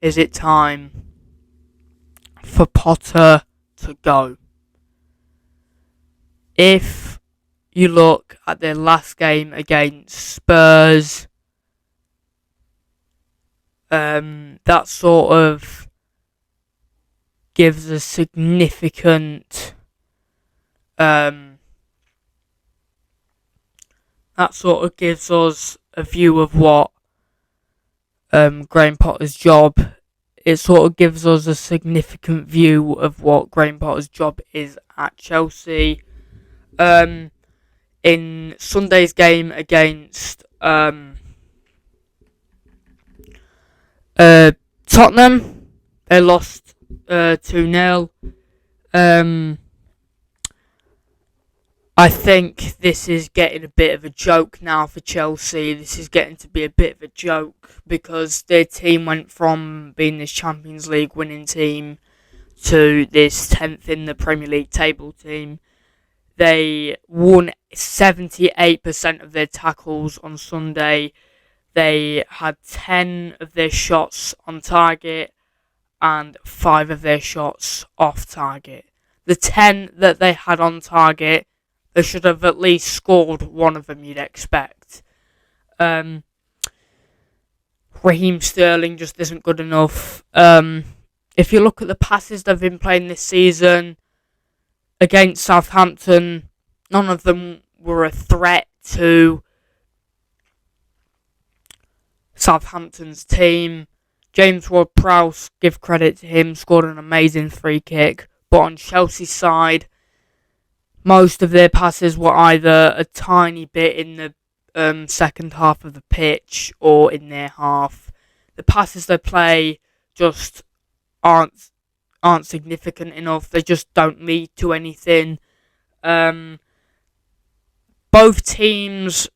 is it time for Potter to go? If you look at their last game against Spurs, that sort of gives a significant that sort of gives us a view of what Graham Potter's job. It sort of gives us a significant view of what Graham Potter's job is at Chelsea. In Sunday's game against Tottenham, they lost 2-0. I think this is getting a bit of a joke now for Chelsea. This is getting to be a bit of a joke because their team went from being this Champions League winning team to this 10th in the Premier League table team. They won 78% of their tackles on Sunday. They had 10 of their shots on target and 5 of their shots off target. The 10 that they had on target, they should have at least scored one of them, you'd expect. Raheem Sterling just isn't good enough. If you look at the passes they've been playing this season against Southampton, none of them were a threat to Southampton's team. James Ward-Prowse, give credit to him, scored an amazing free kick. But on Chelsea's side, most of their passes were either a tiny bit in the second half of the pitch or in their half. The passes they play just aren't significant enough. They just don't lead to anything. Both teams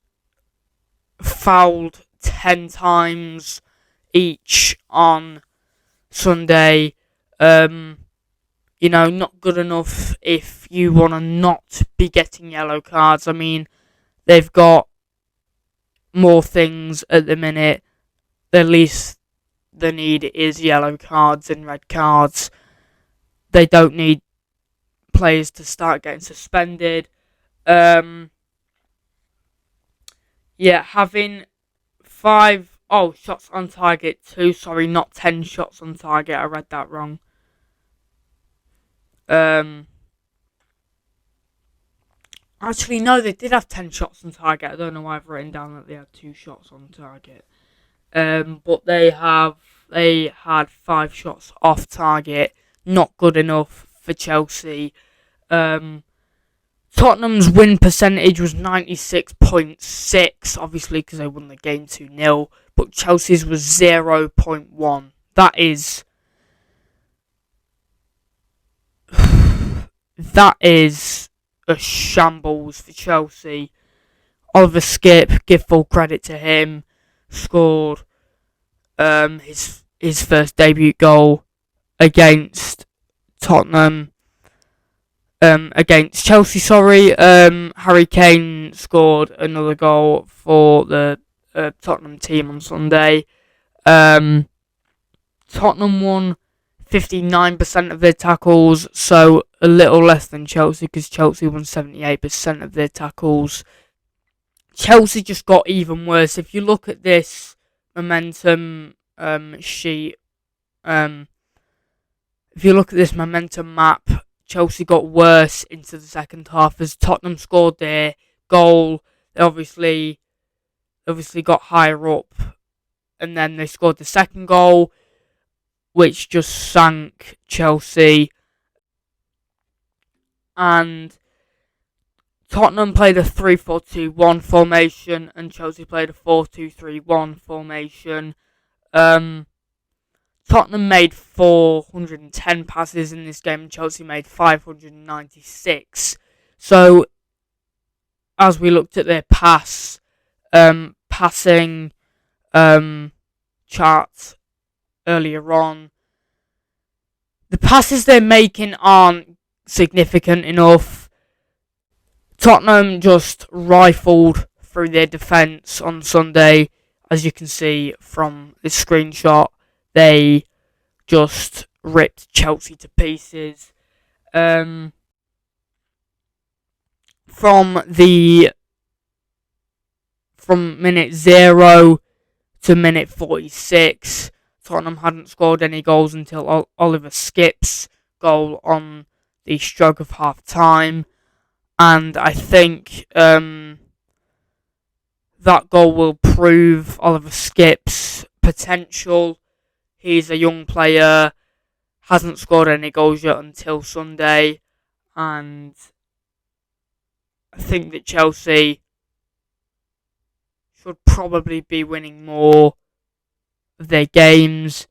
fouled 10 times each on Sunday. Not good enough if you want to not be getting yellow cards. I mean, they've got more things at the minute. The least they need is yellow cards and red cards. They don't need players to start getting suspended. Having 5 shots on target, 2, sorry, not 10 shots on target. I read that wrong. Actually, no, they did have 10 shots on target. I don't know why I've written down that they had 2 shots on target. But they had 5 shots off target. Not good enough for Chelsea. Tottenham's win percentage was 96.6, obviously because they won the game 2-0. But Chelsea's was 0.1. That is a shambles for Chelsea. Oliver Skipp, give full credit to him, scored his first debut goal against Tottenham. Against Chelsea, Harry Kane scored another goal for the Tottenham team on Sunday. Tottenham won 59% of their tackles, so a little less than Chelsea, because Chelsea won 78% of their tackles. Chelsea just got even worse. If you look at this momentum sheet, if you look at this momentum map, Chelsea got worse into the second half as Tottenham scored their goal. They obviously got higher up, and then they scored the second goal, which just sank Chelsea. And Tottenham played a 3-4-2-1 formation, and Chelsea played a 4-2-3-1 formation. Tottenham made 410 passes in this game, and Chelsea made 596. So, as we looked at their passing chart earlier on, the passes they're making aren't significant enough. Tottenham just rifled through their defence on Sunday. As you can see from this screenshot, they just ripped Chelsea to pieces. From minute 0 to minute 46, Tottenham hadn't scored any goals until Oliver Skipp's goal on the stroke of half time, and I think that goal will prove Oliver Skipp's potential. He's a young player, hasn't scored any goals yet until Sunday, and I think that Chelsea should probably be winning more of their games.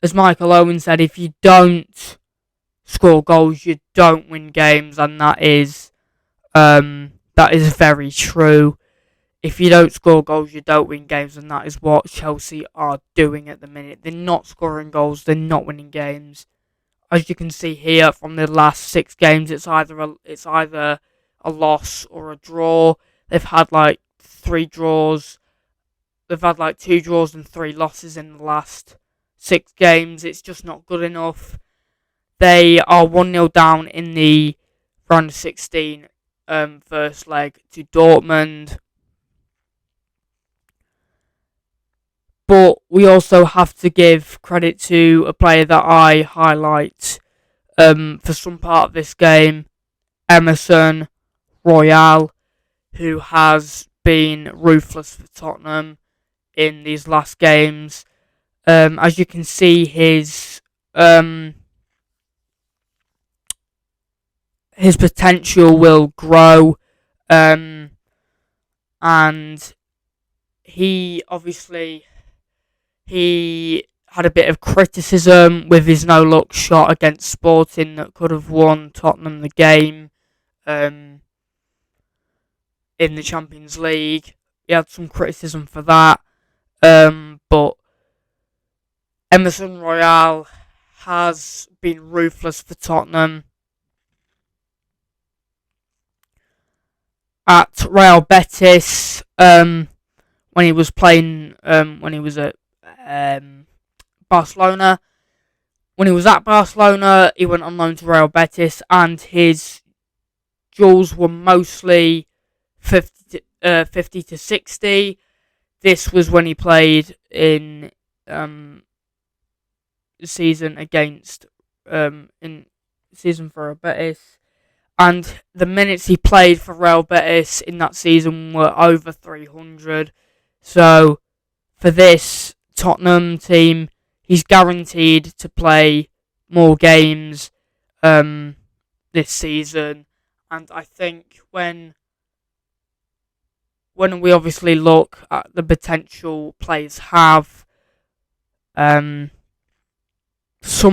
As Michael Owen said, if you don't score goals, you don't win games, and that is very true. If you don't score goals, you don't win games, and that is what Chelsea are doing at the minute. They're not scoring goals, they're not winning games. As you can see here, from the last 6 games, it's either a loss or a draw. They've had 3 draws. They've had 2 draws and 3 losses in the last 6 games. It's just not good enough. They are 1-0 down in the round of 16 first leg to Dortmund. But we also have to give credit to a player that I highlight for some part of this game, Emerson Royal, who has been ruthless for Tottenham in these last games. As you can see, his potential will grow, and he had a bit of criticism with his no-look shot against Sporting that could have won Tottenham the game in the Champions League. He had some criticism for that, but Emerson Royal has been ruthless for Tottenham. At Real Betis, when he was playing, when he was at Barcelona. When he was at Barcelona, he went on loan to Real Betis, and his duels were mostly 50 to 60. This was when he played in the season against in season for Real Betis, and the minutes he played for Real Betis in that season were over 300. So for this Tottenham team, he's guaranteed to play more games this season, and I think when we obviously look at the potential players have, some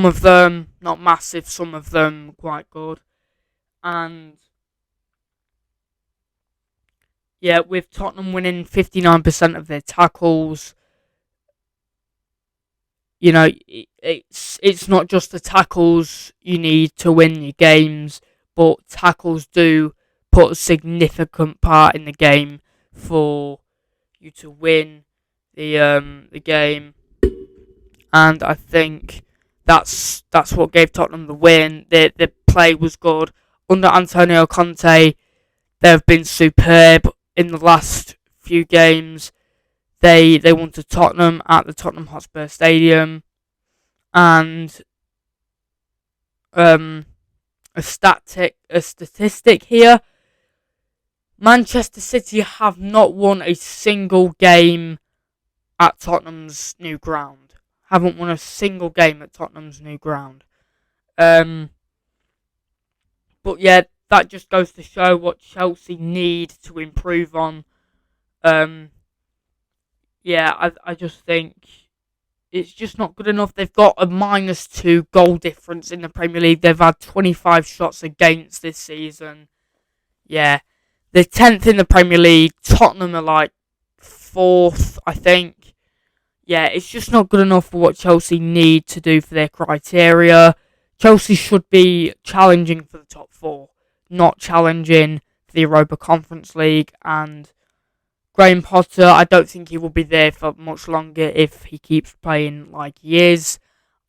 of them not massive, some of them quite good, and yeah, with Tottenham winning 59% of their tackles, you know, it's not just the tackles you need to win your games, but tackles do put a significant part in the game for you to win the game, and I think that's what gave Tottenham the win. The play was good under Antonio Conte. They've been superb in the last few games. They won to Tottenham at the Tottenham Hotspur Stadium, and a statistic here: Manchester City have not won a single game at Tottenham's new ground. Haven't won a single game at Tottenham's new ground. But yeah, that just goes to show what Chelsea need to improve on. Yeah, I just think it's just not good enough. They've got a -2 goal difference in the Premier League. They've had 25 shots against this season. Yeah, they're 10th in the Premier League. Tottenham are 4th, I think. Yeah, it's just not good enough for what Chelsea need to do for their criteria. Chelsea should be challenging for the top 4, not challenging for the Europa Conference League, and Graham Potter, I don't think he will be there for much longer if he keeps playing like he is.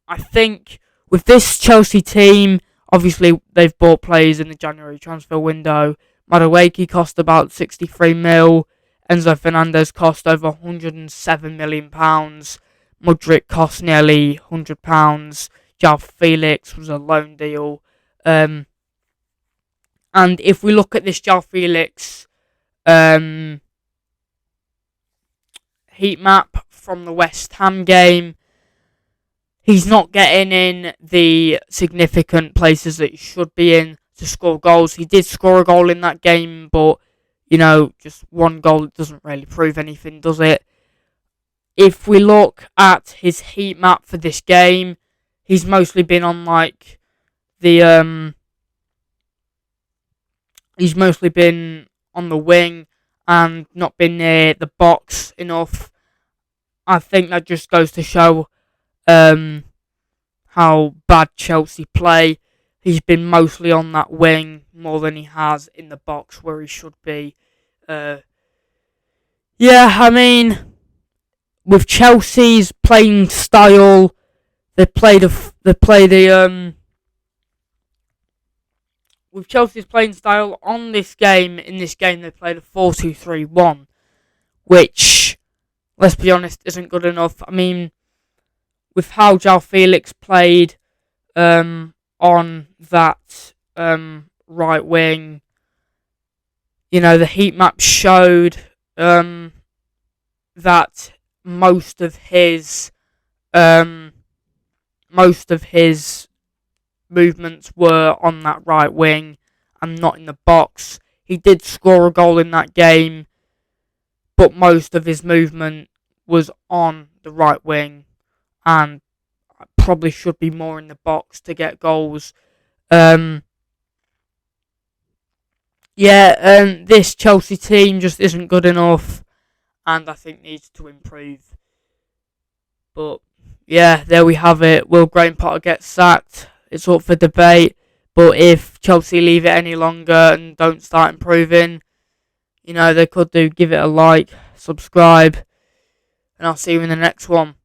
I think with this Chelsea team, obviously they've bought players in the January transfer window. Madueke cost about 63 mil. Enzo Fernandez cost over £107 million. Mudryk cost nearly £100. João Felix was a loan deal. And if we look at this João Felix heat map from the West Ham game, he's not getting in the significant places that he should be in to score goals. He did score a goal in that game, but, just one goal doesn't really prove anything, does it? If we look at his heat map for this game, he's mostly been on, he's mostly been on the wing and not been near the box enough. I think that just goes to show how bad Chelsea play. He's been mostly on that wing more than he has in the box where he should be. With Chelsea's playing style, with Chelsea's playing style in this game they played a 4-2-3-1, which, let's be honest, isn't good enough. I mean, with how João Felix played on that right wing, the heat map showed that most of his movements were on that right wing and not in the box. He did score a goal in that game, but most of his movement was on the right wing, and probably should be more in the box to get goals. This Chelsea team just isn't good enough, and I think needs to improve. But yeah, there we have it. Will Graham Potter get sacked? It's up for debate. But if Chelsea leave it any longer and don't start improving, they could do. Give it a like, subscribe, and I'll see you in the next one.